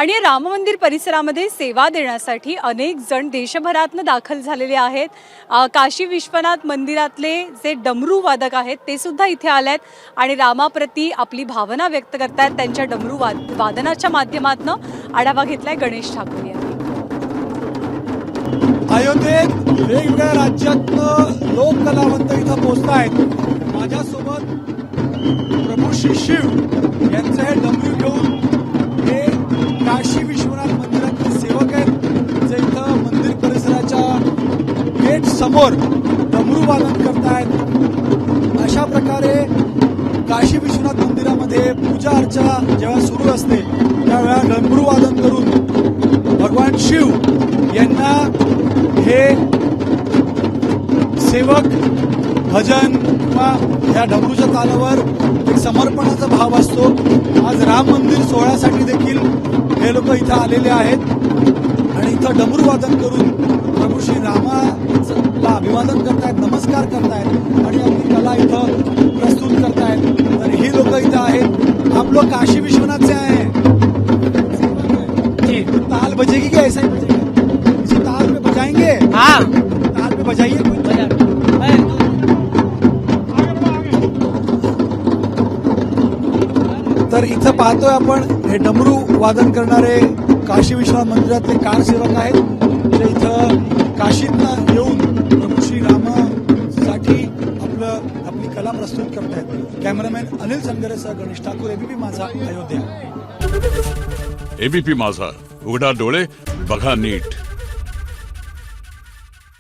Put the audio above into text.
आणि राम मंदिर परिसरामध्ये सेवा देण्यासाठी अनेक जण देशभरातून दाखल झालेले आहेत। काशी विश्वनाथ मंदिरातले जे डमरू वादक आहेत ते सुद्धा इथे आलेत आणि रामाप्रती आपली भावना व्यक्त करतात। त्यांच्या डमरू वादनाच्या माध्यमातून आढावा घेतलाय गणेश ठाकूर यांनी। अयोध्येत वेगवेगळ्या राज्यातनं लोक कलावंत इथं पोहोचतायत। माझ्यासोबत प्रभू श्री शिव यांचे हे डमरू घेऊन हे काशी विश्वनाथ मंदिरातील सेवक आहेत, जे इथं मंदिर परिसराच्या गेट समोर डमरू वादन करतायत। अशा प्रकारे काशी विश्वनाथ मंदिरामध्ये पूजा अर्चा जेव्हा सुरू असते त्यावेळेला डमरू वादन करून भगवान शिव यांना हे सेवक भजन किंवा या डमरूच्या तालावर एक समर्पणाचा भाव असतो। आज राम मंदिर सोहळ्यासाठी देखील हे लोक इथं आलेले आहेत आणि इथं डमरू वादन करून प्रभू श्री रामाला अभिवादन करतायत, नमस्कार करतायत आणि आपली कला इथं प्रस्तुत करतायत। तर ही लोक इथं आहेत। आप लोग काशी विश्वनाथ से आए हैं जी, ताल बजेगी क्या? ऐसा ही बजेगा? इसी ताल पे बजाएंगे? हाँ, ताल पे बजाइए कोई। तर इथं पाहतोय आपण हे डमरू वादन करणारे काशी विश्वनाथ मंदिरातले कारसेवक आहेत, जे इथं काशीतनं येऊन प्रभू श्री रामासाठी आपली कला प्रस्तुत करतायत। कॅमेरामॅन अनिल संगरेसह गणेश ठाकूर, एबीपी माझा, अयोध्या। एबीपी माझा, उघडा डोळे बघा नीट।